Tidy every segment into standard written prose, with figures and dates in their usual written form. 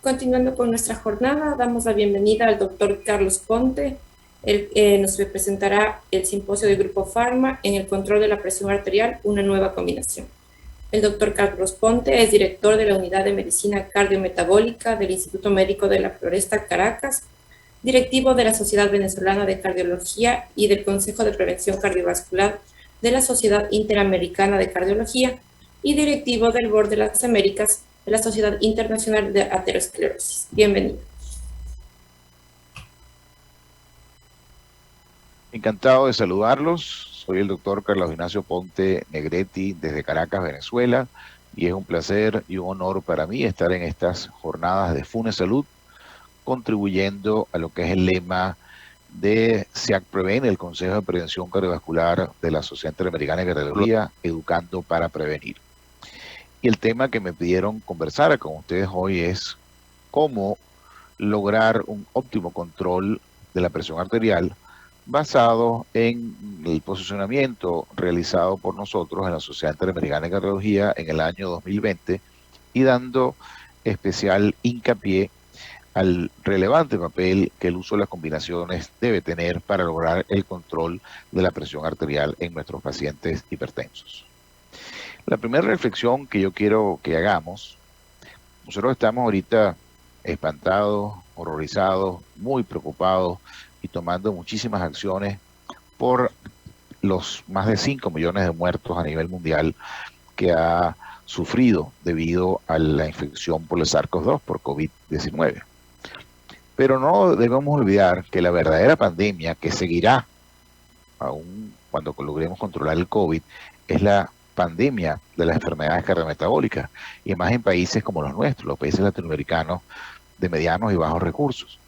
Continuando con nuestra jornada, damos la bienvenida al doctor Carlos Ponte. Él nos representará el simposio de Grupo Pharma en el control de la presión arterial, una nueva combinación. El doctor Carlos Ponte es director de la Unidad de Medicina Cardiometabólica del Instituto Médico de la Floresta, Caracas, directivo de la Sociedad Venezolana de Cardiología y del Consejo de Prevención Cardiovascular de la Sociedad Interamericana de Cardiología y directivo del Board de las Américas de la Sociedad Internacional de Aterosclerosis. Bienvenido. Encantado de saludarlos. Soy el doctor Carlos Ignacio Ponte Negretti desde Caracas, Venezuela, y es un placer y un honor para mí estar en estas jornadas de FUNESalud, contribuyendo a lo que es el lema de SEAC-Prevén, el Consejo de Prevención Cardiovascular de la Sociedad Interamericana de Cardiología, Educando para Prevenir. Y el tema que me pidieron conversar con ustedes hoy es cómo lograr un óptimo control de la presión arterial basado en el posicionamiento realizado por nosotros en la Sociedad Interamericana de Cardiología en el año 2020 y dando especial hincapié al relevante papel que el uso de las combinaciones debe tener para lograr el control de la presión arterial en nuestros pacientes hipertensos. La primera reflexión que yo quiero que hagamos, nosotros estamos ahorita espantados, horrorizados, muy preocupados y tomando muchísimas acciones por los más de 5 millones de muertos a nivel mundial que ha sufrido debido a la infección por el SARS-CoV-2, por COVID-19. Pero no debemos olvidar que la verdadera pandemia que seguirá, aún cuando logremos controlar el COVID, es la pandemia de las enfermedades cardiometabólicas, y más en países como los nuestros, los países latinoamericanos de medianos y bajos recursos.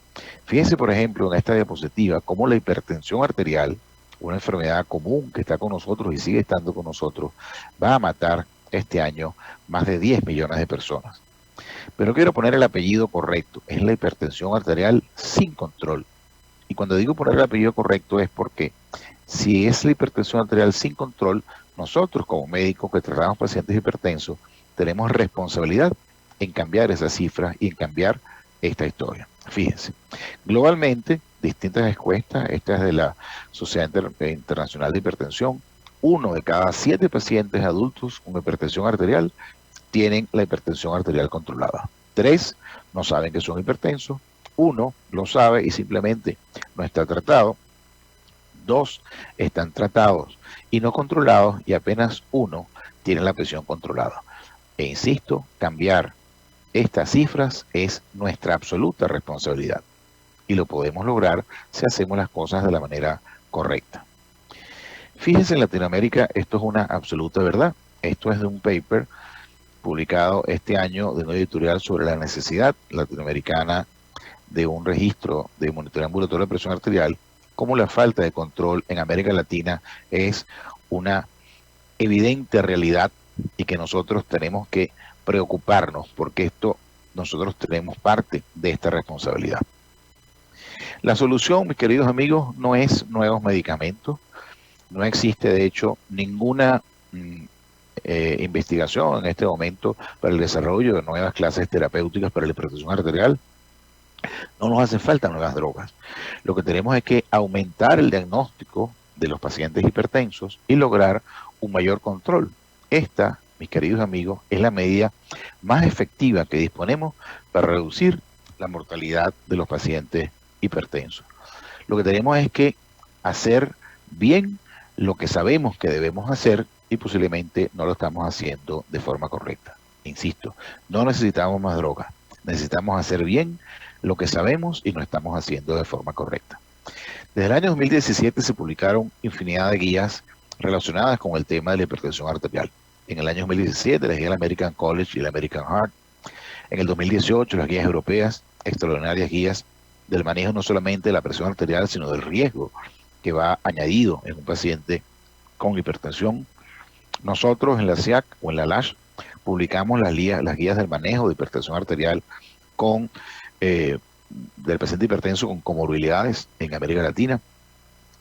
Fíjense, por ejemplo, en esta diapositiva, cómo la hipertensión arterial, una enfermedad común que está con nosotros y sigue estando con nosotros, va a matar este año más de 10 millones de personas. Pero quiero poner el apellido correcto, es la hipertensión arterial sin control. Y cuando digo poner el apellido correcto es porque si es la hipertensión arterial sin control, nosotros como médicos que tratamos pacientes hipertensos tenemos responsabilidad en cambiar esas cifras y en cambiar esta historia. Fíjense, globalmente, distintas encuestas, esta es de la Sociedad Internacional de Hipertensión, 1 de cada 7 pacientes adultos con hipertensión arterial tienen la hipertensión arterial controlada. 3 no saben que son hipertensos, 1 lo sabe y simplemente no está tratado, 2 están tratados y no controlados, y apenas 1 tiene la presión controlada. E insisto, cambiar estas cifras es nuestra absoluta responsabilidad y lo podemos lograr si hacemos las cosas de la manera correcta. Fíjense, en Latinoamérica esto es una absoluta verdad. Esto es de un paper publicado este año de una editorial sobre la necesidad latinoamericana de un registro de monitoreo ambulatorio de presión arterial, como la falta de control en América Latina es una evidente realidad y que nosotros tenemos que preocuparnos, porque nosotros tenemos parte de esta responsabilidad. La solución, mis queridos amigos, no es nuevos medicamentos. No existe, de hecho, ninguna investigación en este momento para el desarrollo de nuevas clases terapéuticas para la hipertensión arterial. No nos hacen falta nuevas drogas. Lo que tenemos es que aumentar el diagnóstico de los pacientes hipertensos y lograr un mayor control. Esta, mis queridos amigos, es la medida más efectiva que disponemos para reducir la mortalidad de los pacientes hipertensos. Lo que tenemos es que hacer bien lo que sabemos que debemos hacer y posiblemente no lo estamos haciendo de forma correcta. Insisto, no necesitamos más drogas, necesitamos hacer bien lo que sabemos y no estamos haciendo de forma correcta. Desde el año 2017 se publicaron infinidad de guías relacionadas con el tema de la hipertensión arterial. En el año 2017 la guía del American College y la American Heart. En el 2018 las guías europeas, extraordinarias guías del manejo no solamente de la presión arterial, sino del riesgo que va añadido en un paciente con hipertensión. Nosotros en la SEAC o en la LASH publicamos las guías del manejo de hipertensión arterial del paciente hipertenso con comorbilidades en América Latina.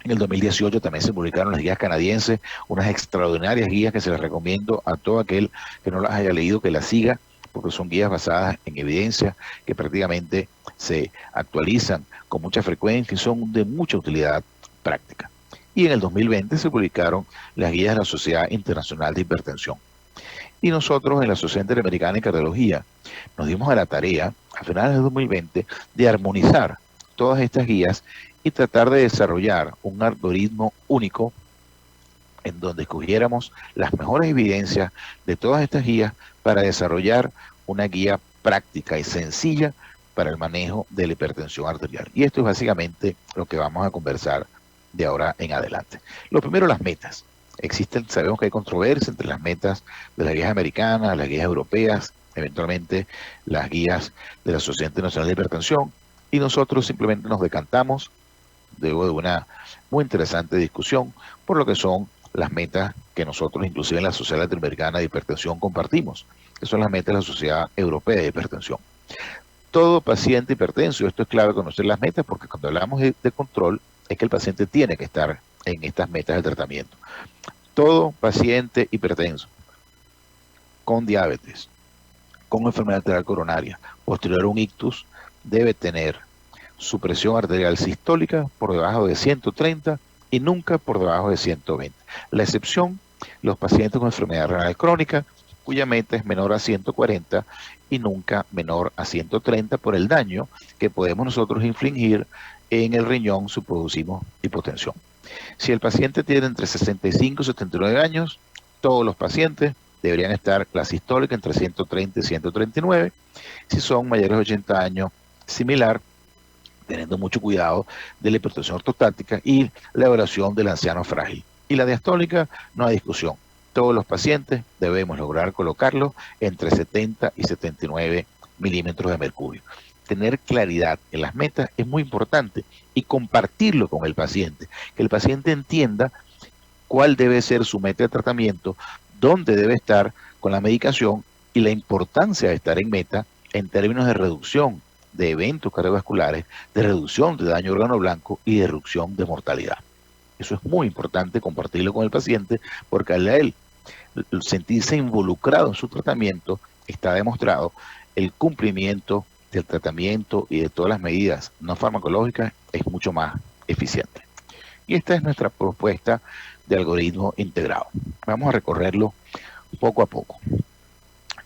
En el 2018 también se publicaron las guías canadienses, unas extraordinarias guías que se las recomiendo a todo aquel que no las haya leído, que las siga, porque son guías basadas en evidencia que prácticamente se actualizan con mucha frecuencia y son de mucha utilidad práctica. Y en el 2020 se publicaron las guías de la Sociedad Internacional de Hipertensión. Y nosotros en la Sociedad Interamericana de Cardiología nos dimos a la tarea, a finales de 2020, de armonizar todas estas guías y tratar de desarrollar un algoritmo único en donde escogiéramos las mejores evidencias de todas estas guías para desarrollar una guía práctica y sencilla para el manejo de la hipertensión arterial. Y esto es básicamente lo que vamos a conversar de ahora en adelante. Lo primero, las metas. Sabemos que hay controversia entre las metas de las guías americanas, las guías europeas, eventualmente las guías de la Sociedad Internacional de Hipertensión, y nosotros simplemente nos decantamos, luego de una muy interesante discusión, por lo que son las metas que nosotros, inclusive en la Sociedad Latinoamericana de Hipertensión, compartimos, que son las metas de la Sociedad Europea de Hipertensión. Todo paciente hipertenso, y esto es clave conocer las metas, porque cuando hablamos de control, es que el paciente tiene que estar en estas metas de tratamiento. Todo paciente hipertenso, con diabetes, con enfermedad arterial coronaria, posterior a un ictus, debe tener su presión arterial sistólica por debajo de 130 y nunca por debajo de 120. La excepción, los pacientes con enfermedad renal crónica, cuya meta es menor a 140 y nunca menor a 130 por el daño que podemos nosotros infligir en el riñón si producimos hipotensión. Si el paciente tiene entre 65 y 79 años, todos los pacientes deberían estar la sistólica entre 130 y 139. Si son mayores de 80 años, similar, teniendo mucho cuidado de la hipertensión ortostática y la evaluación del anciano frágil. Y la diastólica, no hay discusión. Todos los pacientes debemos lograr colocarlos entre 70 y 79 milímetros de mercurio. Tener claridad en las metas es muy importante y compartirlo con el paciente, que el paciente entienda cuál debe ser su meta de tratamiento, dónde debe estar con la medicación y la importancia de estar en meta en términos de reducción de eventos cardiovasculares, de reducción de daño órgano blanco y de reducción de mortalidad. Eso es muy importante compartirlo con el paciente, porque al él sentirse involucrado en su tratamiento, está demostrado el cumplimiento del tratamiento y de todas las medidas no farmacológicas es mucho más eficiente. Y esta es nuestra propuesta de algoritmo integrado. Vamos a recorrerlo poco a poco.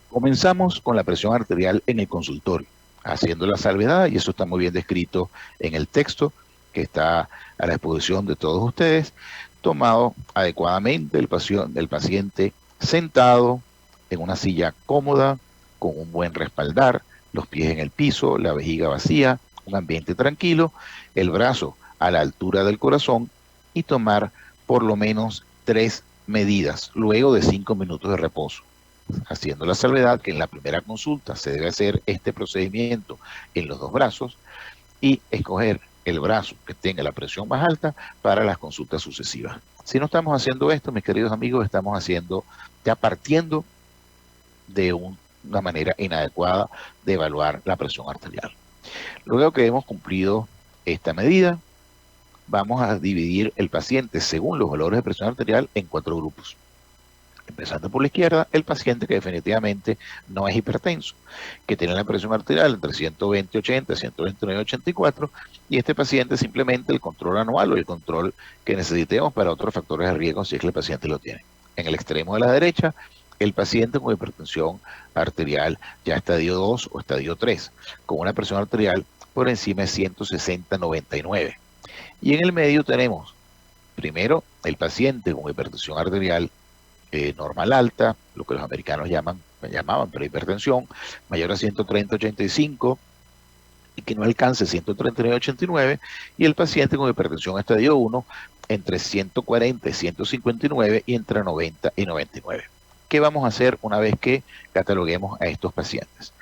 Comenzamos con la presión arterial en el consultorio, haciendo la salvedad, y eso está muy bien descrito en el texto que está a la disposición de todos ustedes, tomado adecuadamente el paciente sentado en una silla cómoda, con un buen respaldar, los pies en el piso, la vejiga vacía, un ambiente tranquilo, el brazo a la altura del corazón y tomar por lo menos 3 medidas luego de 5 minutos de reposo. Haciendo la salvedad que en la primera consulta se debe hacer este procedimiento en los 2 brazos y escoger el brazo que tenga la presión más alta para las consultas sucesivas. Si no estamos haciendo esto, mis queridos amigos, estamos haciendo, ya partiendo de una manera inadecuada de evaluar la presión arterial. Luego que hemos cumplido esta medida, vamos a dividir el paciente según los valores de presión arterial en 4 grupos. Empezando por la izquierda, el paciente que definitivamente no es hipertenso, que tiene la presión arterial entre 120/80, 129/84, y este paciente simplemente el control anual o el control que necesitemos para otros factores de riesgo si es que el paciente lo tiene. En el extremo de la derecha, el paciente con hipertensión arterial ya estadio 2 o estadio 3, con una presión arterial por encima de 160/99. Y en el medio tenemos, primero, el paciente con hipertensión arterial normal alta, lo que los americanos llamaban prehipertensión, mayor a 130/85 y que no alcance 139/89, y el paciente con hipertensión estadio 1 entre 140 y 159 y entre 90 y 99. ¿Qué vamos a hacer una vez que cataloguemos a estos pacientes?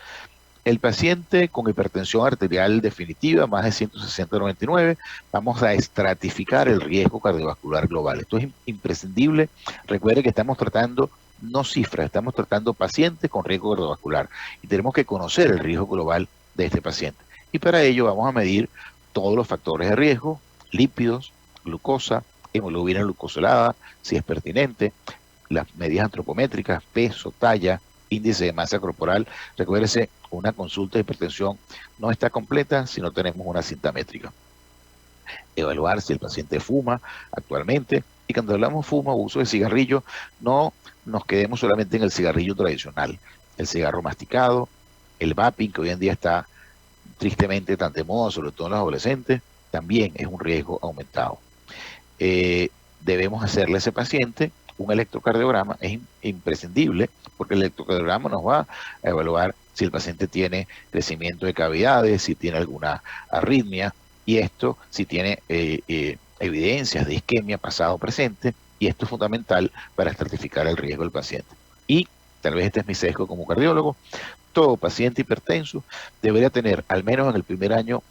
El paciente con hipertensión arterial definitiva, más de 160/99, vamos a estratificar el riesgo cardiovascular global. Esto es imprescindible. Recuerde que estamos tratando no cifras, estamos tratando pacientes con riesgo cardiovascular y tenemos que conocer el riesgo global de este paciente. Y para ello vamos a medir todos los factores de riesgo, lípidos, glucosa, hemoglobina glucosilada, si es pertinente, las medidas antropométricas, peso, talla índice de masa corporal. Recuérdese, una consulta de hipertensión no está completa si no tenemos una cinta métrica. Evaluar si el paciente fuma actualmente, y cuando hablamos fuma o uso de cigarrillo, no nos quedemos solamente en el cigarrillo tradicional, el cigarro masticado, el vaping, que hoy en día está tristemente tan de moda, sobre todo en los adolescentes, también es un riesgo aumentado. Debemos hacerle a ese paciente un electrocardiograma, es imprescindible, porque el electrocardiograma nos va a evaluar si el paciente tiene crecimiento de cavidades, si tiene alguna arritmia, y esto si tiene evidencias de isquemia pasado o presente, y esto es fundamental para estratificar el riesgo del paciente. Y tal vez este es mi sesgo como cardiólogo, todo paciente hipertenso debería tener, al menos en el primer año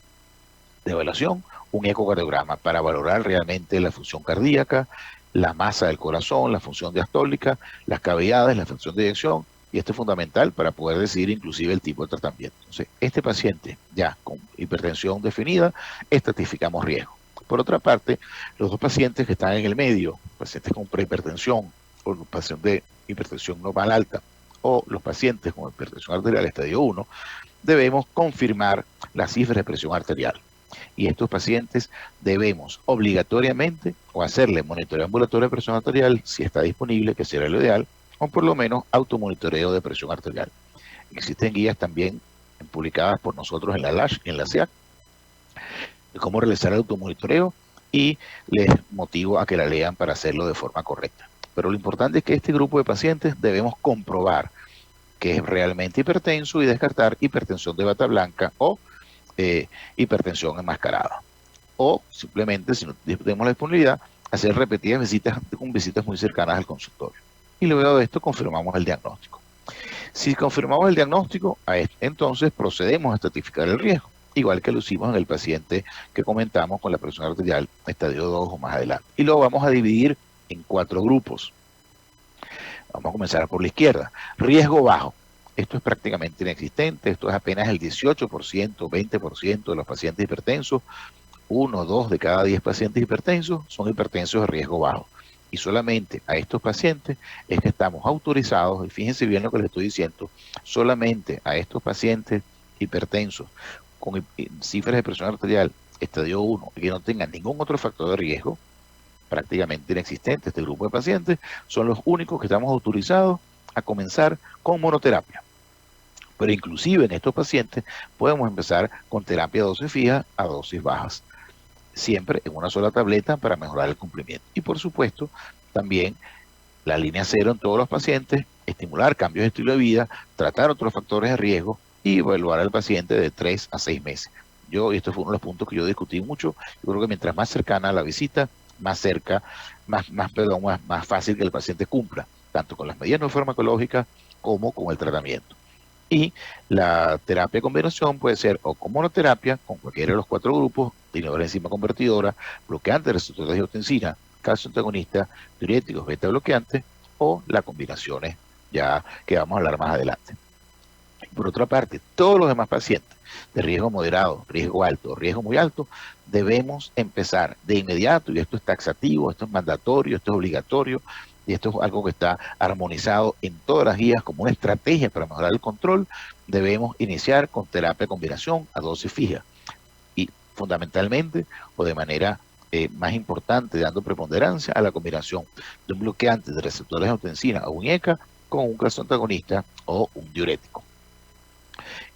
de evaluación, un ecocardiograma para valorar realmente la función cardíaca, la masa del corazón, la función diastólica, las cavidades, la fracción de eyección, y esto es fundamental para poder decidir inclusive el tipo de tratamiento. Entonces, este paciente ya con hipertensión definida, estratificamos riesgo. Por otra parte, los dos pacientes que están en el medio, pacientes con prehipertensión o los pacientes de hipertensión normal alta, o los pacientes con hipertensión arterial estadio 1, debemos confirmar las cifras de presión arterial. Y estos pacientes debemos obligatoriamente o hacerle monitoreo ambulatorio de presión arterial si está disponible, que será lo ideal, o por lo menos automonitoreo de presión arterial. Existen guías también publicadas por nosotros en la LASH y en la SEAC de cómo realizar el automonitoreo, y les motivo a que la lean para hacerlo de forma correcta. Pero lo importante es que este grupo de pacientes debemos comprobar que es realmente hipertenso y descartar hipertensión de bata blanca o hipertensión enmascarada. O simplemente, si no tenemos la disponibilidad, hacer repetidas visitas con visitas muy cercanas al consultorio. Y luego de esto confirmamos el diagnóstico. Si confirmamos el diagnóstico, entonces procedemos a estratificar el riesgo, igual que lo hicimos en el paciente que comentamos con la presión arterial estadio 2 o más adelante. Y lo vamos a dividir en 4 grupos. Vamos a comenzar por la izquierda. Riesgo bajo. Esto es prácticamente inexistente. Esto es apenas el 18%, 20% de los pacientes hipertensos. 1 o 2 de cada 10 pacientes hipertensos son hipertensos de riesgo bajo. Y solamente a estos pacientes es que estamos autorizados, y fíjense bien lo que les estoy diciendo, solamente a estos pacientes hipertensos con cifras de presión arterial estadio 1 y que no tengan ningún otro factor de riesgo, prácticamente inexistente este grupo de pacientes, son los únicos que estamos autorizados a comenzar con monoterapia. Pero inclusive en estos pacientes podemos empezar con terapia a dosis fija a dosis bajas, siempre en una sola tableta para mejorar el cumplimiento. Y por supuesto, también la línea 0 en todos los pacientes, estimular cambios de estilo de vida, tratar otros factores de riesgo y evaluar al paciente de 3 a 6 meses. Esto fue uno de los puntos que yo discutí mucho. Yo creo que mientras más cercana a la visita, más cerca, más fácil que el paciente cumpla, tanto con las medidas no farmacológicas como con el tratamiento. Y la terapia de combinación puede ser o con monoterapia, con cualquiera de los 4 grupos, inhibidora enzima convertidora, bloqueante de receptores de angiotensina, calcio antagonista, diuréticos, beta bloqueantes, o las combinaciones ya que vamos a hablar más adelante. Por otra parte, todos los demás pacientes de riesgo moderado, riesgo alto, riesgo muy alto, debemos empezar de inmediato, y esto es taxativo, esto es mandatorio, esto es obligatorio, y esto es algo que está armonizado en todas las guías como una estrategia para mejorar el control. Debemos iniciar con terapia de combinación a dosis fija, y fundamentalmente, o de manera más importante, dando preponderancia a la combinación de un bloqueante de receptores de angiotensina o un ECA con un calcio antagonista o un diurético.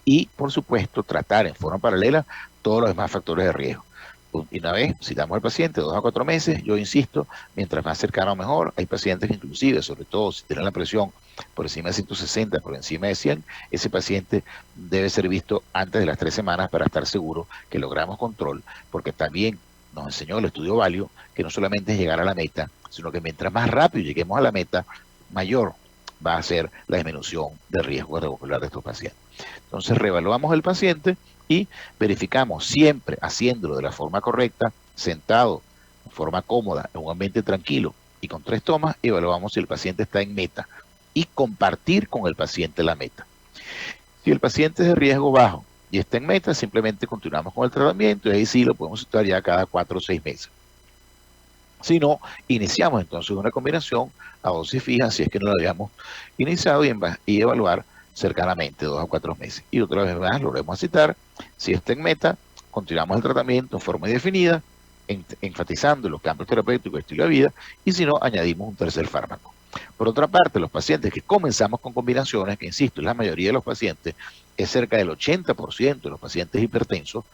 Y, por supuesto, tratar en forma paralela todos los demás factores de riesgo. Y una vez citamos al paciente 2 a 4 meses, yo insisto, mientras más cercano mejor. Hay pacientes que inclusive, sobre todo si tienen la presión por encima de 160, por encima de 100, ese paciente debe ser visto antes de las 3 semanas para estar seguro que logramos control, porque también nos enseñó el estudio Valio que no solamente es llegar a la meta, sino que mientras más rápido lleguemos a la meta, mayor va a ser la disminución del riesgo cardiovascular de estos pacientes. Entonces reevaluamos el paciente y verificamos, siempre haciéndolo de la forma correcta, sentado, en forma cómoda, en un ambiente tranquilo y con 3 tomas, evaluamos si el paciente está en meta y compartir con el paciente la meta. Si el paciente es de riesgo bajo y está en meta, simplemente continuamos con el tratamiento, y ahí sí lo podemos situar ya cada 4 o 6 meses. Si no, iniciamos entonces una combinación a dosis fija, si es que no la habíamos iniciado, y evaluar cercanamente 2 a 4 meses. Y otra vez más, lo volvemos a citar, si está en meta, continuamos el tratamiento en forma indefinida, enfatizando los cambios terapéuticos y estilo de vida, y si no, añadimos un tercer fármaco. Por otra parte, los pacientes que comenzamos con combinaciones, que insisto, la mayoría de los pacientes, es cerca del 80% de los pacientes hipertensos,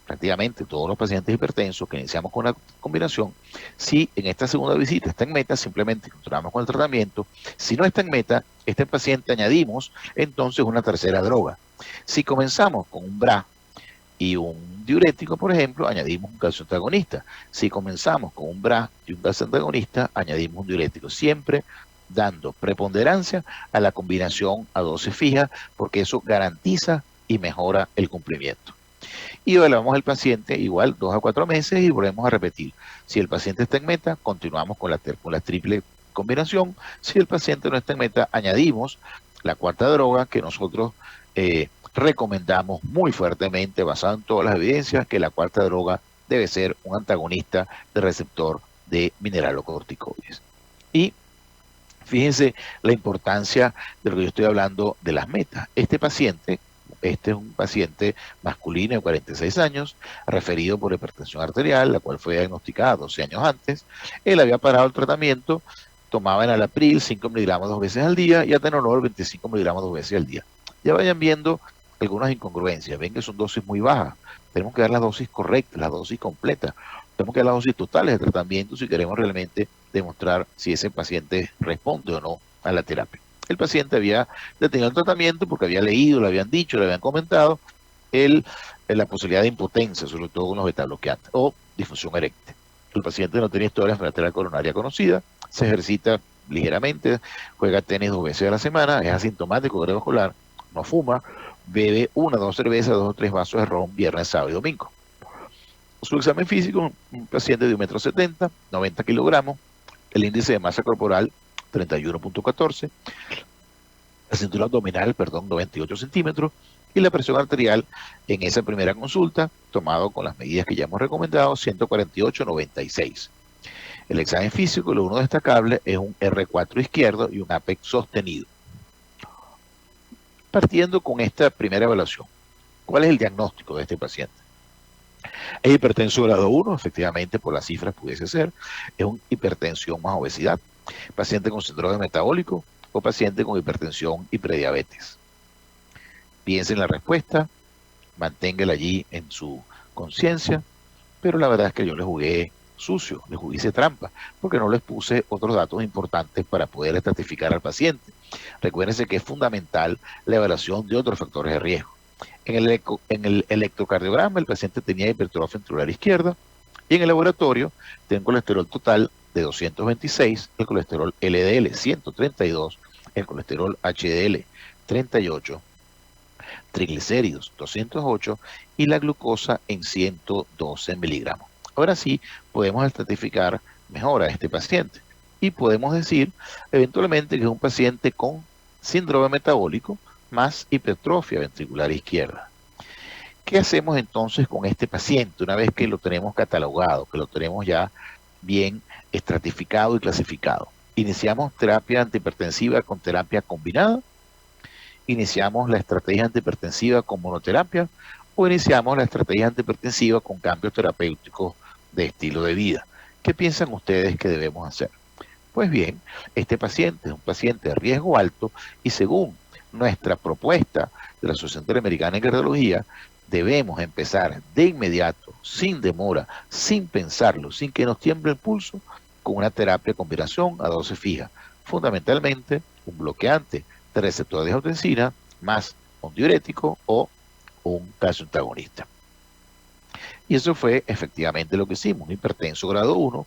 prácticamente todos los pacientes hipertensos que iniciamos con una combinación, si en esta segunda visita está en meta, simplemente continuamos con el tratamiento. Si no está en meta, este paciente añadimos entonces una tercera droga. Si comenzamos con un BRA y un diurético, por ejemplo, añadimos un calcio antagonista. Si comenzamos con un BRA y un calcio antagonista, añadimos un diurético. Siempre dando preponderancia a la combinación a dosis fija, porque eso garantiza y mejora el cumplimiento. Y evaluamos al paciente igual 2 a 4 meses y volvemos a repetir. Si el paciente está en meta, continuamos con la triple combinación. Si el paciente no está en meta, añadimos la cuarta droga que nosotros recomendamos muy fuertemente, basado en todas las evidencias, que la cuarta droga debe ser un antagonista de receptor de mineralocorticoides. Y fíjense la importancia de lo que yo estoy hablando de las metas. Este es un paciente masculino de 46 años, referido por hipertensión arterial, la cual fue diagnosticada 12 años antes. Él había parado el tratamiento, tomaba enalapril 5 miligramos 2 veces al día y atenolol 25 miligramos 2 veces al día. Ya vayan viendo algunas incongruencias, ven que son dosis muy bajas. Tenemos que dar las dosis correctas, las dosis completas. Tenemos que dar las dosis totales de tratamiento si queremos realmente demostrar si ese paciente responde o no a la terapia. El paciente había detenido el tratamiento porque había leído, le habían dicho, le habían comentado la posibilidad de impotencia, sobre todo con los betabloqueantes, o disfunción eréctil. El paciente no tenía historia de enfermedad coronaria conocida, se ejercita ligeramente, juega tenis 2 veces a la semana, es asintomático cardiovascular, no fuma, bebe 1 o 2 cervezas, 2 o 3 vasos de ron viernes, sábado y domingo. Su examen físico, un paciente de 1,70 m, 90 kilogramos, el índice de masa corporal 31.14, la cintura abdominal, 98 centímetros, y la presión arterial en esa primera consulta, tomado con las medidas que ya hemos recomendado, 148/96. El examen físico, lo uno destacable, es un R4 izquierdo y un APEX sostenido. Partiendo con esta primera evaluación, ¿cuál es el diagnóstico de este paciente? Es hipertenso grado 1, efectivamente por las cifras pudiese ser, es una hipertensión más obesidad, paciente con síndrome metabólico o paciente con hipertensión y prediabetes. Piense en la respuesta, manténgala allí en su conciencia, pero la verdad es que yo le jugué sucio, le hice trampa, porque no les puse otros datos importantes para poder estratificar al paciente. Recuérdense que es fundamental la evaluación de otros factores de riesgo. En el electrocardiograma el paciente tenía hipertrofia ventricular izquierda y en el laboratorio tenía un colesterol total de 226, el colesterol LDL 132, el colesterol HDL 38, triglicéridos 208 y la glucosa en 112 miligramos. Ahora sí podemos estratificar mejor a este paciente y podemos decir eventualmente que es un paciente con síndrome metabólico más hipertrofia ventricular izquierda. ¿Qué hacemos entonces con este paciente una vez que lo tenemos catalogado, que lo tenemos ya bien estratificado y clasificado? Iniciamos terapia antihipertensiva con terapia combinada, iniciamos la estrategia antihipertensiva con monoterapia o iniciamos la estrategia antihipertensiva con cambios terapéuticos de estilo de vida. ¿Qué piensan ustedes que debemos hacer? Pues bien, este paciente es un paciente de riesgo alto y según nuestra propuesta de la Asociación Interamericana de Cardiología, debemos empezar de inmediato, sin demora, sin pensarlo, sin que nos tiemble el pulso, con una terapia de combinación a dosis fija, fundamentalmente un bloqueante de receptor de angiotensina más un diurético o un calcio antagonista. Y eso fue efectivamente lo que hicimos, un hipertenso grado 1,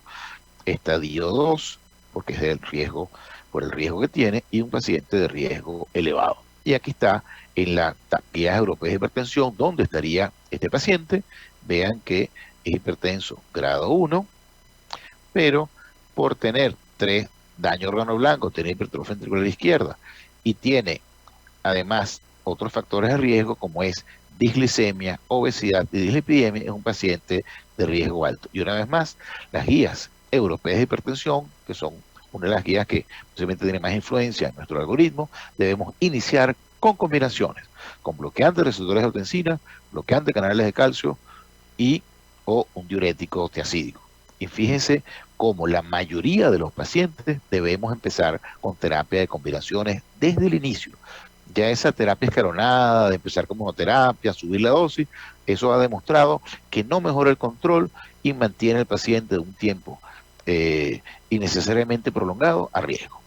estadio 2, porque es del riesgo, por el riesgo que tiene, y un paciente de riesgo elevado. Y aquí está en la guía europea de hipertensión, donde estaría este paciente. Vean que es hipertenso grado 1, pero por tener 3 daño órgano blanco, tener hipertrofia ventricular izquierda, y tiene además otros factores de riesgo como es disglicemia, obesidad y dislipidemia, es un paciente de riesgo alto. Y una vez más, las guías europeas de hipertensión, que son una de las guías que posiblemente tiene más influencia en nuestro algoritmo, debemos iniciar con combinaciones, con bloqueantes de receptores de angiotensina, bloqueantes de canales de calcio y o un diurético tiacídico. Y fíjense cómo la mayoría de los pacientes debemos empezar con terapia de combinaciones desde el inicio. Ya esa terapia escalonada, de empezar con monoterapia, subir la dosis, eso ha demostrado que no mejora el control y mantiene al paciente de un tiempo innecesariamente prolongado a riesgo.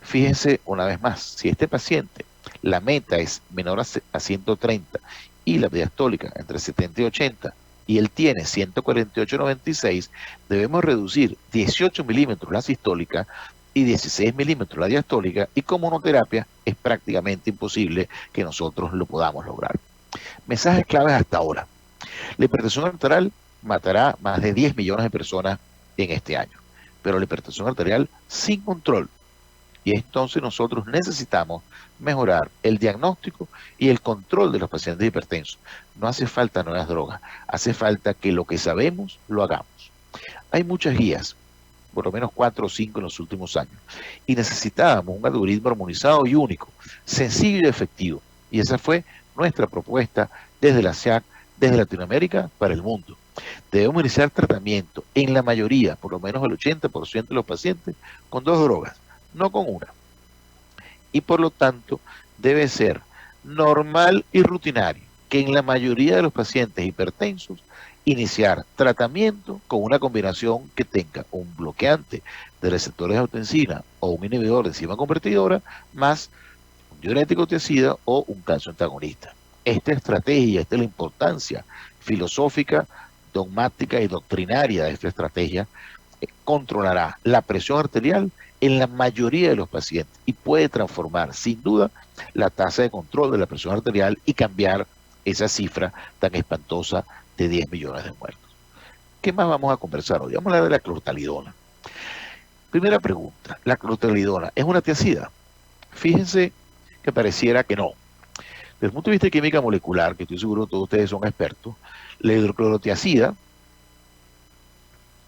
Fíjense una vez más, si este paciente, la meta es menor a 130 y la diastólica entre 70 y 80, y él tiene 148,96, debemos reducir 18 milímetros la sistólica y 16 milímetros la diastólica, y como monoterapia es prácticamente imposible que nosotros lo podamos lograr. Mensajes claves hasta ahora. La hipertensión arterial matará más de 10 millones de personas en este año, pero la hipertensión arterial sin control. Y entonces nosotros necesitamos mejorar el diagnóstico y el control de los pacientes hipertensos. No hace falta nuevas drogas, hace falta que lo que sabemos lo hagamos. Hay muchas guías, por lo menos 4 o 5 en los últimos años, y necesitábamos un algoritmo armonizado y único, sencillo y efectivo. Y esa fue nuestra propuesta desde la SIAC, desde Latinoamérica para el mundo. Debemos iniciar tratamiento en la mayoría, por lo menos el 80% de los pacientes, con 2 drogas, no con una. Y por lo tanto, debe ser normal y rutinario que en la mayoría de los pacientes hipertensos iniciar tratamiento con una combinación que tenga un bloqueante de receptores de angiotensina o un inhibidor de enzima convertidora más un diurético tiacida o un calcio antagonista. Esta estrategia, esta es la importancia filosófica, dogmática y doctrinaria de esta estrategia, controlará la presión arterial en la mayoría de los pacientes y puede transformar sin duda la tasa de control de la presión arterial y cambiar esa cifra tan espantosa de 10 millones de muertos. ¿Qué más vamos a conversar hoy? Vamos a hablar de la clortalidona. Primera pregunta, ¿la clortalidona es una tiacida? Fíjense que pareciera que no. Desde el punto de vista de química molecular, que estoy seguro que todos ustedes son expertos, la hidroclorotiacida,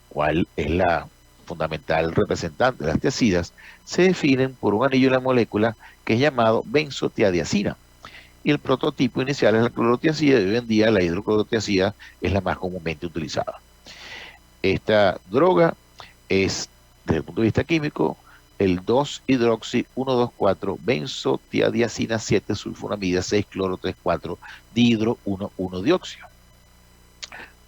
cual es la fundamental representante de las tiacidas, se definen por un anillo en la molécula que es llamado benzotiadiacina. Y el prototipo inicial es la clorotiacida y hoy en día la hidroclorotiacida es la más comúnmente utilizada. Esta droga es, desde el punto de vista químico, el 2-hidroxi-1,2,4-benzotiadiacina 7-sulfonamida 6-cloro-3,4 dihidro-1,1-dióxido.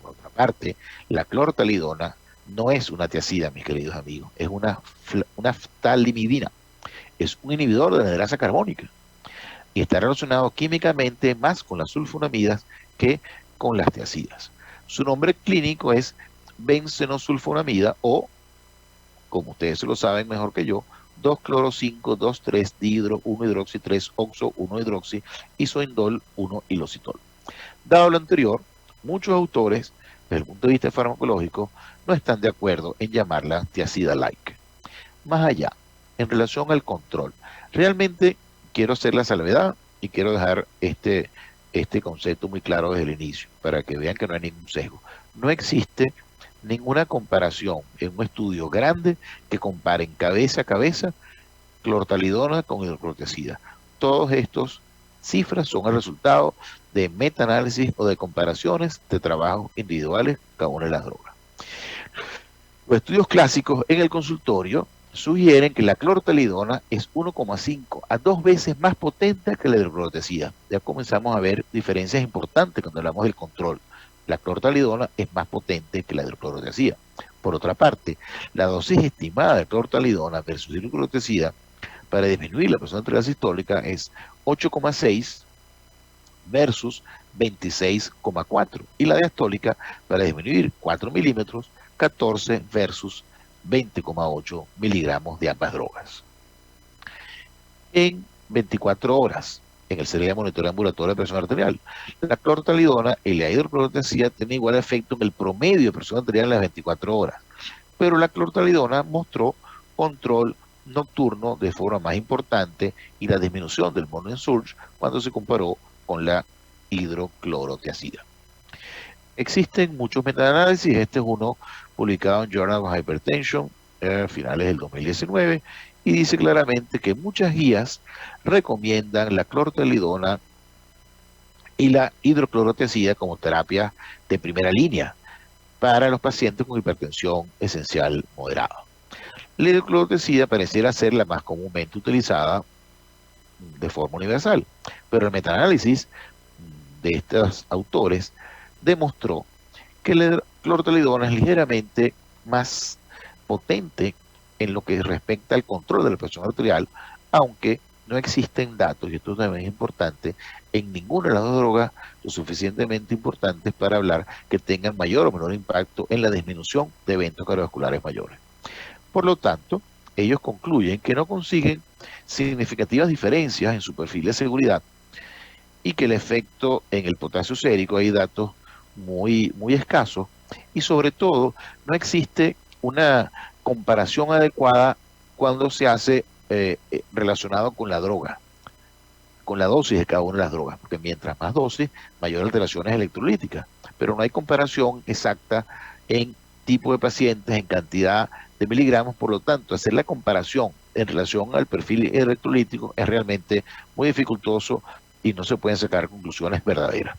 Por otra parte, la clortalidona no es una tiacida, mis queridos amigos, es una ftalimidina, es un inhibidor de la hidrasa carbónica y está relacionado químicamente más con las sulfonamidas que con las tiacidas. Su nombre clínico es bencenosulfonamida o, como ustedes lo saben mejor que yo, 2-cloro-5-2,3 dihidro 1-hidroxi 3-oxo 1-hidroxi isoindol 1-ilositol. Dado lo anterior, muchos autores, desde el punto de vista farmacológico, no están de acuerdo en llamarla tiacida-like. Más allá, en relación al control, realmente quiero hacer la salvedad y quiero dejar este concepto muy claro desde el inicio, para que vean que no hay ningún sesgo. No existe ninguna comparación en un estudio grande que comparen cabeza a cabeza clortalidona con hidroclorotiacida. Todos estos cifras son el resultado de metaanálisis o de comparaciones de trabajos individuales cada una de las drogas. Los estudios clásicos en el consultorio sugieren que la clortalidona es 1,5 a 2 veces más potente que la hidroclorotiacida. Ya comenzamos a ver diferencias importantes cuando hablamos del control. La clortalidona es más potente que la hidroclorotiacida. Por otra parte, la dosis estimada de clortalidona versus hidroclorotiacida para disminuir la presión arterial sistólica es 8,6 versus 26,4 y la diastólica para disminuir 4 milímetros 14 versus 20,8 miligramos de ambas drogas. En 24 horas, en el serial de monitoreo ambulatorio de presión arterial, la clortalidona y la hidroclorotiacida tienen igual efecto en el promedio de presión arterial en las 24 horas, pero la clortalidona mostró control nocturno de forma más importante y la disminución del morning surge cuando se comparó con la hidroclorotiacida. Existen muchos metaanálisis, este es uno publicado en Journal of Hypertension a finales del 2019, y dice claramente que muchas guías recomiendan la clortalidona y la hidroclorotiazida como terapia de primera línea para los pacientes con hipertensión esencial moderada. La hidroclorotiazida pareciera ser la más comúnmente utilizada de forma universal, pero el metaanálisis de estos autores demostró que la clortalidona es ligeramente más potente en lo que respecta al control de la presión arterial, aunque no existen datos, y esto también es importante, en ninguna de las dos drogas lo suficientemente importantes para hablar que tengan mayor o menor impacto en la disminución de eventos cardiovasculares mayores. Por lo tanto, ellos concluyen que no consiguen significativas diferencias en su perfil de seguridad y que el efecto en el potasio sérico hay datos muy escasos, y sobre todo no existe una comparación adecuada cuando se hace relacionado con la droga, con la dosis de cada una de las drogas, porque mientras más dosis, mayor alteraciones electrolíticas, pero no hay comparación exacta en tipo de pacientes, en cantidad de miligramos. Por lo tanto, hacer la comparación en relación al perfil electrolítico es realmente muy dificultoso y no se pueden sacar conclusiones verdaderas.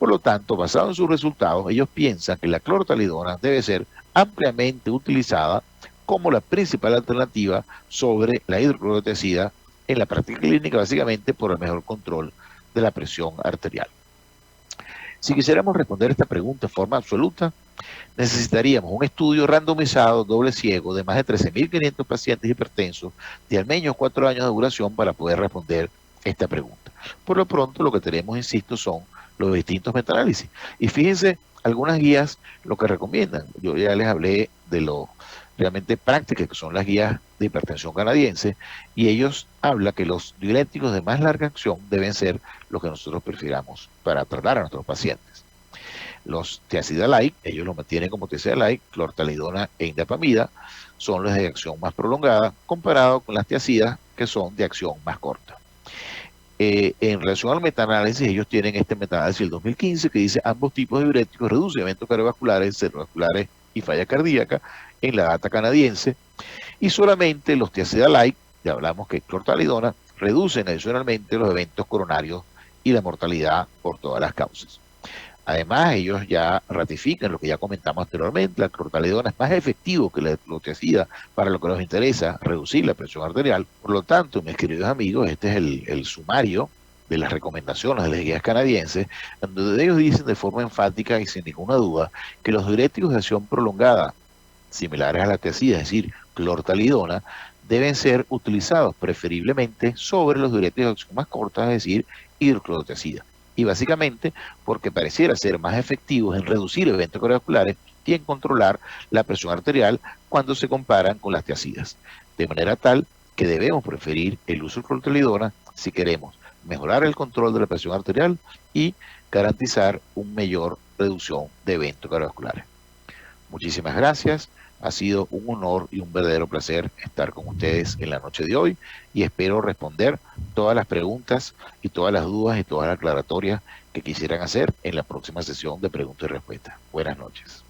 Por lo tanto, basado en sus resultados, ellos piensan que la clortalidona debe ser ampliamente utilizada como la principal alternativa sobre la hidroclorotiazida en la práctica clínica, básicamente por el mejor control de la presión arterial. Si quisiéramos responder esta pregunta de forma absoluta, necesitaríamos un estudio randomizado, doble ciego, de más de 13.500 pacientes hipertensos de al menos 4 años de duración para poder responder esta pregunta. Por lo pronto, lo que tenemos, insisto, son los distintos metaanálisis. Y fíjense, algunas guías lo que recomiendan. Yo ya les hablé de lo realmente prácticas, que son las guías de hipertensión canadiense, y ellos hablan que los diuréticos de más larga acción deben ser los que nosotros prefiramos para tratar a nuestros pacientes. Los tiazida-like, ellos lo mantienen como tiazida-like, clortalidona e indapamida, son los de acción más prolongada, comparado con las tiazidas, que son de acción más corta. En relación al metaanálisis, ellos tienen este metaanálisis del 2015 que dice ambos tipos de diuréticos reducen eventos cardiovasculares, cerebrovasculares y falla cardíaca en la data canadiense, y solamente los tiazida-like, ya hablamos que clortalidona, reducen adicionalmente los eventos coronarios y la mortalidad por todas las causas. Además, ellos ya ratifican lo que ya comentamos anteriormente: la clortalidona es más efectivo que la clortiazida para lo que nos interesa, reducir la presión arterial. Por lo tanto, mis queridos amigos, este es el sumario de las recomendaciones de las guías canadienses, donde ellos dicen de forma enfática y sin ninguna duda que los diuréticos de acción prolongada, similares a la tiazida, es decir, clortalidona, deben ser utilizados preferiblemente sobre los diuréticos de acción más corta, es decir, hidroclorotiazida. Y básicamente porque pareciera ser más efectivos en reducir eventos cardiovasculares y en controlar la presión arterial cuando se comparan con las tiazidas. De manera tal que debemos preferir el uso de clortalidona si queremos mejorar el control de la presión arterial y garantizar una mayor reducción de eventos cardiovasculares. Muchísimas gracias. Ha sido un honor y un verdadero placer estar con ustedes en la noche de hoy, y espero responder todas las preguntas y todas las dudas y todas las aclaratorias que quisieran hacer en la próxima sesión de preguntas y respuestas. Buenas noches.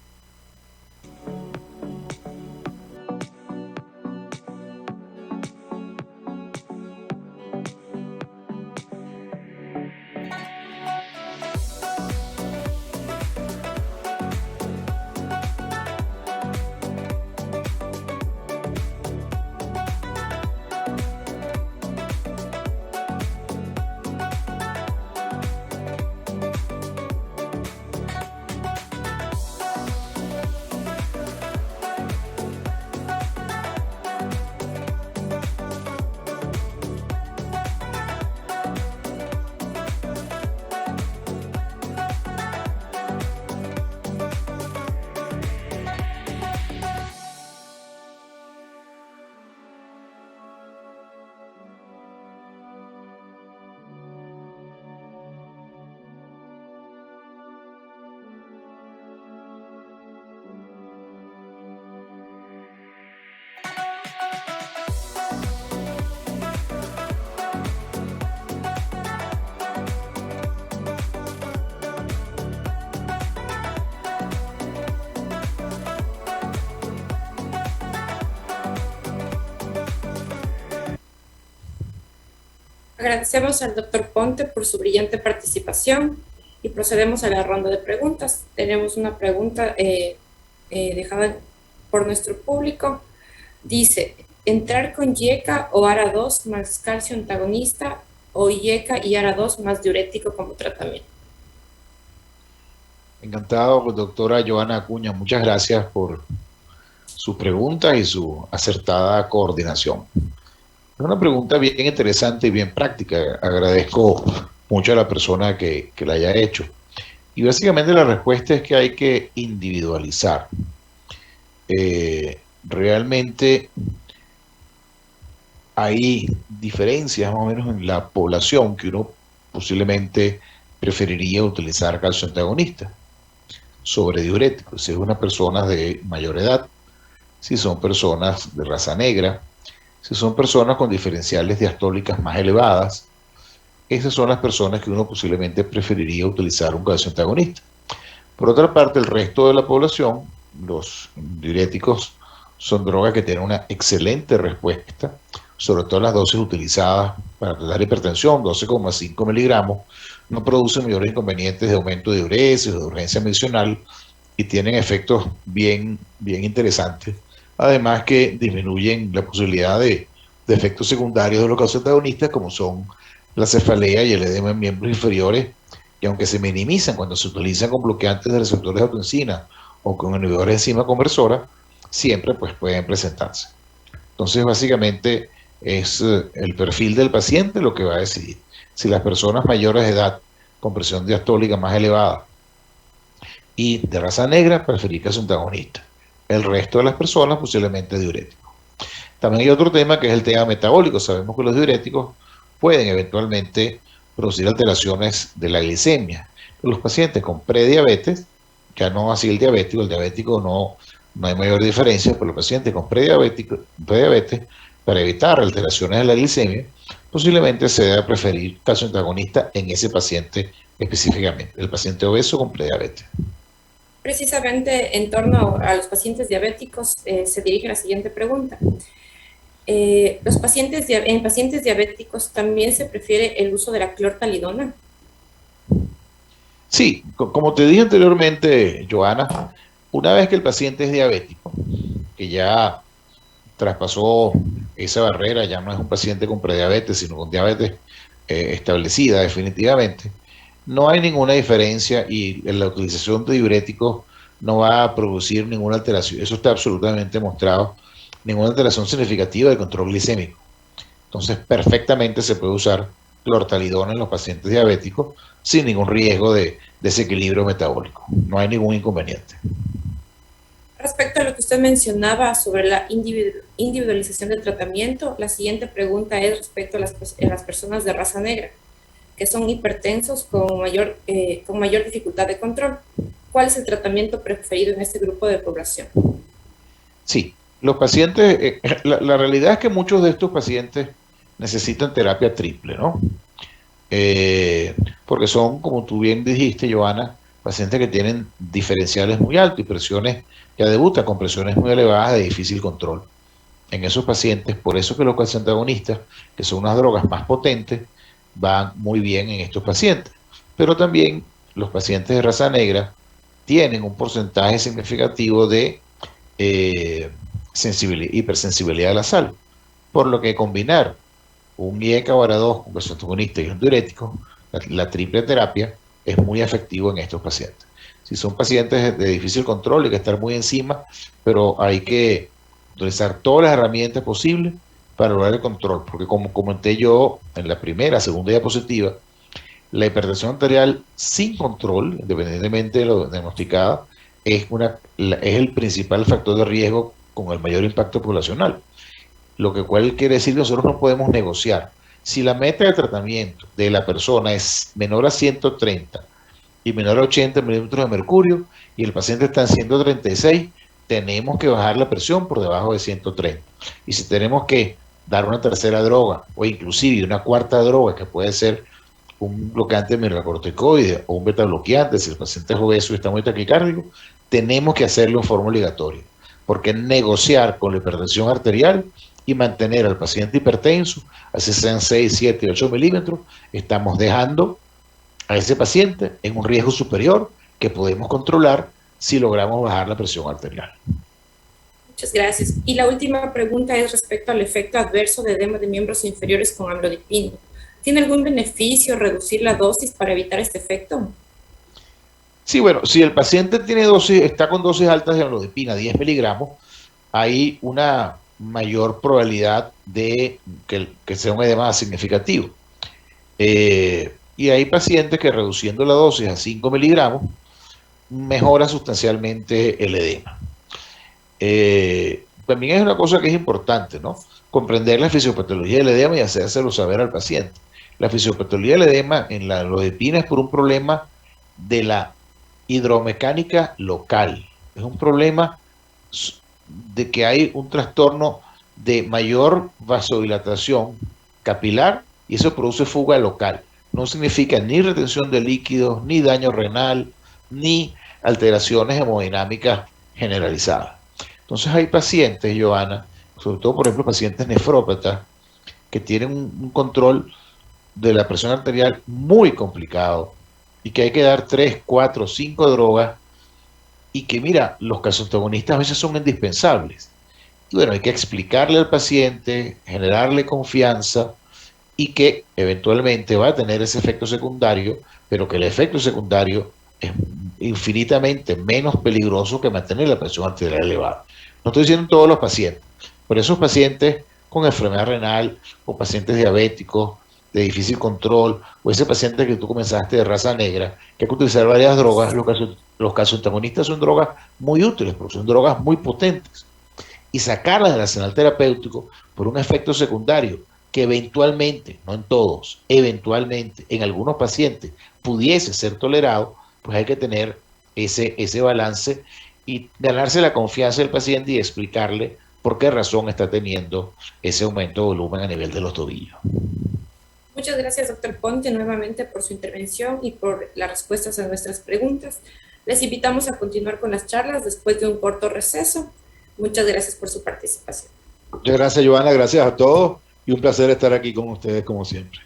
Agradecemos al doctor Ponte por su brillante participación y procedemos a la ronda de preguntas. Tenemos una pregunta dejada por nuestro público. Dice, ¿entrar con YECA o ARA2 más calcio antagonista o YECA y ARA2 más diurético como tratamiento? Encantado, doctora Joana Acuña. Muchas gracias por su pregunta y su acertada coordinación. Es una pregunta bien interesante y bien práctica. Agradezco mucho a la persona que la haya hecho. Y básicamente la respuesta es que hay que individualizar. Realmente hay diferencias más o menos en la población que uno posiblemente preferiría utilizar calcio antagonista sobre diuréticos. Si es una persona de mayor edad, si son personas de raza negra, si son personas con diferenciales diastólicas más elevadas, esas son las personas que uno posiblemente preferiría utilizar un calcio antagonista. Por otra parte, el resto de la población, los diuréticos son drogas que tienen una excelente respuesta, sobre todo las dosis utilizadas para tratar hipertensión, 12,5 miligramos, no producen mayores inconvenientes de aumento de diuresis o de urgencia medicinal y tienen efectos bien interesantes. Además que disminuyen la posibilidad de efectos secundarios de los calcios antagonistas, como son la cefalea y el edema en miembros inferiores, y aunque se minimizan cuando se utilizan con bloqueantes de receptores de autoensina o con inhibidores de enzima conversora, siempre pues pueden presentarse. Entonces, básicamente es el perfil del paciente lo que va a decidir. Si las personas mayores de edad con presión diastólica más elevada y de raza negra, preferir calcio antagonista. El resto de las personas posiblemente diuréticos. También hay otro tema que es el tema metabólico. Sabemos que los diuréticos pueden eventualmente producir alteraciones de la glicemia. Los pacientes con prediabetes, ya no así el diabético no hay mayor diferencia, pero los pacientes con prediabetes, para evitar alteraciones de la glicemia, posiblemente se debe preferir calcio antagonista en ese paciente específicamente, el paciente obeso con prediabetes. Precisamente en torno a los pacientes diabéticos se dirige la siguiente pregunta. En pacientes diabéticos también se prefiere el uso de la clortalidona. Sí, como te dije anteriormente, Joana, una vez que el paciente es diabético, que ya traspasó esa barrera, ya no es un paciente con prediabetes, sino con diabetes establecida definitivamente, no hay ninguna diferencia y la utilización de diuréticos no va a producir ninguna alteración. Eso está absolutamente demostrado, ninguna alteración significativa del control glicémico. Entonces, perfectamente se puede usar clortalidona en los pacientes diabéticos sin ningún riesgo de desequilibrio metabólico. No hay ningún inconveniente. Respecto a lo que usted mencionaba sobre la individualización del tratamiento, la siguiente pregunta es respecto a las personas de raza negra, que son hipertensos con mayor dificultad de control. ¿Cuál es el tratamiento preferido en este grupo de población? Sí, los pacientes, la realidad es que muchos de estos pacientes necesitan terapia triple, ¿no? Porque son, como tú bien dijiste, Joana, pacientes que tienen diferenciales muy altos y presiones, ya debutan con presiones muy elevadas de difícil control. En esos pacientes, por eso que los calcio antagonistas, que son unas drogas más potentes, van muy bien en estos pacientes. Pero también los pacientes de raza negra tienen un porcentaje significativo de hipersensibilidad a la sal, por lo que combinar un IECA o ARA2 con calcio antagonista y un diurético, la triple terapia, es muy efectivo en estos pacientes. Si son pacientes de difícil control, hay que estar muy encima, pero hay que utilizar todas las herramientas posibles para lograr el control, porque como comenté yo en la segunda diapositiva, la hipertensión arterial sin control, independientemente de lo diagnosticada, es el principal factor de riesgo con el mayor impacto poblacional. Lo que quiere decir que nosotros no podemos negociar. Si la meta de tratamiento de la persona es menor a 130 y menor a 80 milímetros de mercurio y el paciente está en 136, tenemos que bajar la presión por debajo de 130. Y si tenemos que dar una tercera droga o inclusive una cuarta droga, que puede ser un bloqueante mineralocorticoide o un beta bloqueante, si el paciente es obeso y está muy taquicárdico, tenemos que hacerlo en forma obligatoria, porque negociar con la hipertensión arterial y mantener al paciente hipertenso, así sean 6, 7, 8 milímetros, estamos dejando a ese paciente en un riesgo superior que podemos controlar si logramos bajar la presión arterial. Muchas gracias. Y la última pregunta es respecto al efecto adverso de edema de miembros inferiores con amlodipina. ¿Tiene algún beneficio reducir la dosis para evitar este efecto? Sí, bueno, si el paciente está con dosis altas de amlodipina, 10 miligramos, hay una mayor probabilidad de que sea un edema significativo. Y hay pacientes que reduciendo la dosis a 5 miligramos mejora sustancialmente el edema. También es una cosa que es importante, ¿no? Comprender la fisiopatología del edema y hacérselo saber al paciente. La fisiopatología del edema en la amlodipina es por un problema de la hidromecánica local. Es un problema de que hay un trastorno de mayor vasodilatación capilar y eso produce fuga local. No significa ni retención de líquidos, ni daño renal, ni alteraciones hemodinámicas generalizadas. Entonces hay pacientes, Joana, sobre todo por ejemplo pacientes nefrópatas, que tienen un control de la presión arterial muy complicado y que hay que dar 3, 4, 5 drogas y que mira, los calcioantagonistas a veces son indispensables. Y bueno, hay que explicarle al paciente, generarle confianza y que eventualmente va a tener ese efecto secundario, pero que el efecto secundario es infinitamente menos peligroso que mantener la presión arterial elevada. No estoy diciendo en todos los pacientes, pero esos pacientes con enfermedad renal o pacientes diabéticos de difícil control, o ese paciente que tú comenzaste de raza negra, que hay que utilizar varias drogas, los calcioantagonistas son drogas muy útiles, porque son drogas muy potentes. Y sacarlas del arsenal terapéutico por un efecto secundario que eventualmente, no en todos, eventualmente en algunos pacientes pudiese ser tolerado, pues hay que tener ese balance y ganarse la confianza del paciente y explicarle por qué razón está teniendo ese aumento de volumen a nivel de los tobillos. Muchas gracias, doctor Ponte, nuevamente por su intervención y por las respuestas a nuestras preguntas. Les invitamos a continuar con las charlas después de un corto receso. Muchas gracias por su participación. Muchas gracias, Joana, gracias a todos y un placer estar aquí con ustedes como siempre.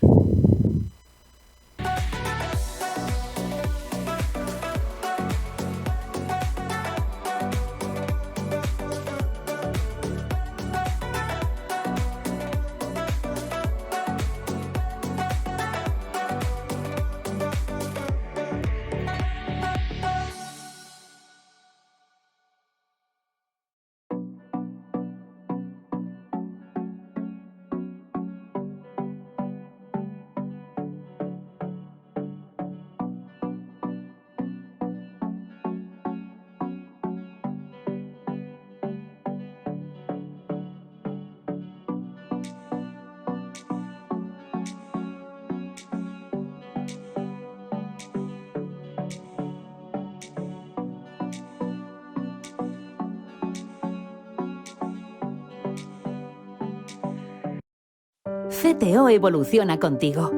CTO evoluciona contigo.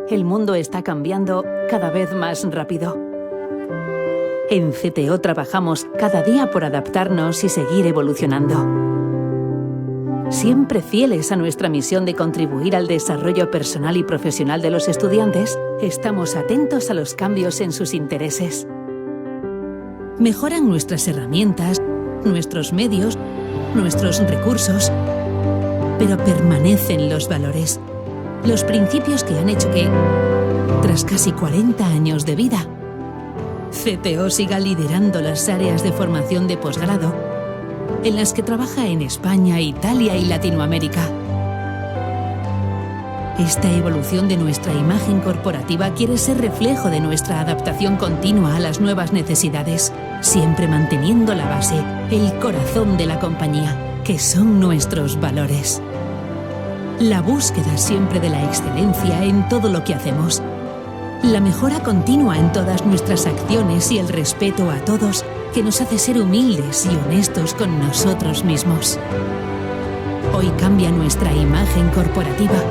El mundo está cambiando cada vez más rápido. En CTO trabajamos cada día por adaptarnos y seguir evolucionando. Siempre fieles a nuestra misión de contribuir al desarrollo personal y profesional de los estudiantes, estamos atentos a los cambios en sus intereses. Mejoran nuestras herramientas, nuestros medios, nuestros recursos, pero permanecen los valores, los principios que han hecho que, tras casi 40 años de vida, CTO siga liderando las áreas de formación de posgrado en las que trabaja en España, Italia y Latinoamérica. Esta evolución de nuestra imagen corporativa quiere ser reflejo de nuestra adaptación continua a las nuevas necesidades, siempre manteniendo la base, el corazón de la compañía, que son nuestros valores. La búsqueda siempre de la excelencia en todo lo que hacemos. La mejora continua en todas nuestras acciones y el respeto a todos que nos hace ser humildes y honestos con nosotros mismos. Hoy cambia nuestra imagen corporativa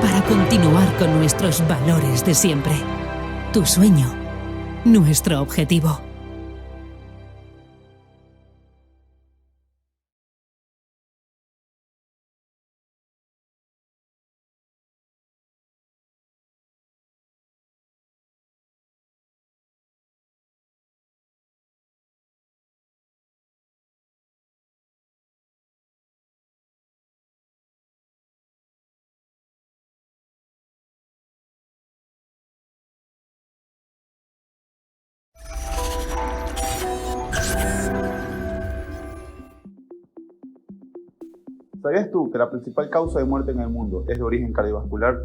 para continuar con nuestros valores de siempre. Tu sueño, nuestro objetivo. ¿Sabías tú que la principal causa de muerte en el mundo es de origen cardiovascular?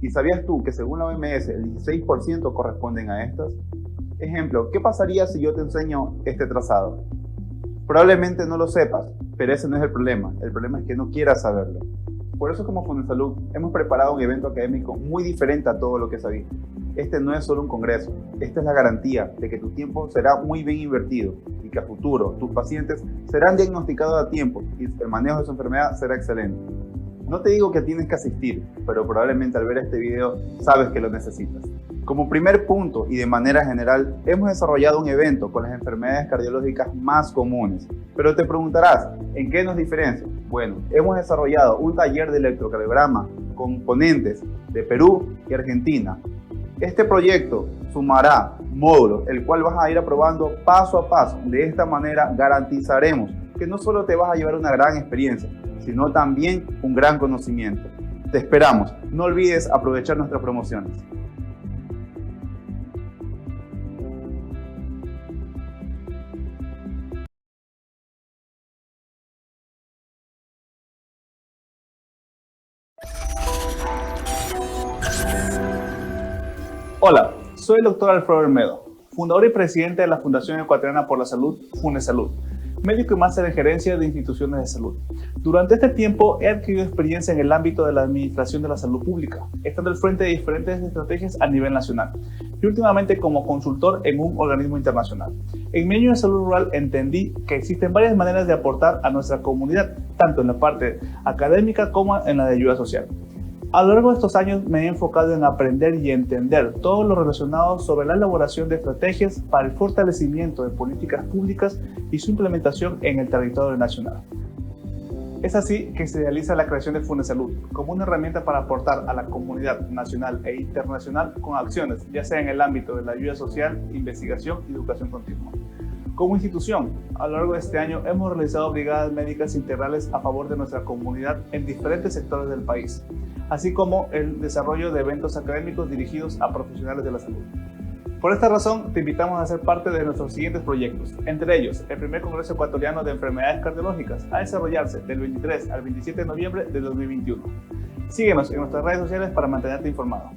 ¿Y sabías tú que según la OMS el 16% corresponden a estas? Ejemplo, ¿qué pasaría si yo te enseño este trazado? Probablemente no lo sepas, pero ese no es el problema es que no quieras saberlo. Por eso como Fundesalud hemos preparado un evento académico muy diferente a todo lo que sabías. Este no es solo un congreso, esta es la garantía de que tu tiempo será muy bien invertido y que a futuro tus pacientes serán diagnosticados a tiempo y el manejo de su enfermedad será excelente. No te digo que tienes que asistir, pero probablemente al ver este video sabes que lo necesitas. Como primer punto y de manera general, hemos desarrollado un evento con las enfermedades cardiológicas más comunes. Pero te preguntarás, ¿en qué nos diferencia? Bueno, hemos desarrollado un taller de electrocardiograma con ponentes de Perú y Argentina. Este proyecto sumará módulos, el cual vas a ir aprobando paso a paso. De esta manera garantizaremos que no solo te vas a llevar una gran experiencia, sino también un gran conocimiento. Te esperamos. No olvides aprovechar nuestras promociones. Hola, soy el Dr. Alfredo Bermedo, fundador y presidente de la Fundación Ecuatoriana por la Salud, Fundesalud, médico y máster en gerencia de instituciones de salud. Durante este tiempo he adquirido experiencia en el ámbito de la administración de la salud pública, estando al frente de diferentes estrategias a nivel nacional y últimamente como consultor en un organismo internacional. En mi año de salud rural entendí que existen varias maneras de aportar a nuestra comunidad, tanto en la parte académica como en la de ayuda social. A lo largo de estos años me he enfocado en aprender y entender todo lo relacionado sobre la elaboración de estrategias para el fortalecimiento de políticas públicas y su implementación en el territorio nacional. Es así que se realiza la creación de Fundesalud como una herramienta para aportar a la comunidad nacional e internacional con acciones, ya sea en el ámbito de la ayuda social, investigación y educación continua. Como institución, a lo largo de este año hemos realizado brigadas médicas integrales a favor de nuestra comunidad en diferentes sectores del país, así como el desarrollo de eventos académicos dirigidos a profesionales de la salud. Por esta razón, te invitamos a ser parte de nuestros siguientes proyectos, entre ellos el primer Congreso Ecuatoriano de Enfermedades Cardiológicas a desarrollarse del 23 al 27 de noviembre de 2021. Síguenos en nuestras redes sociales para mantenerte informado.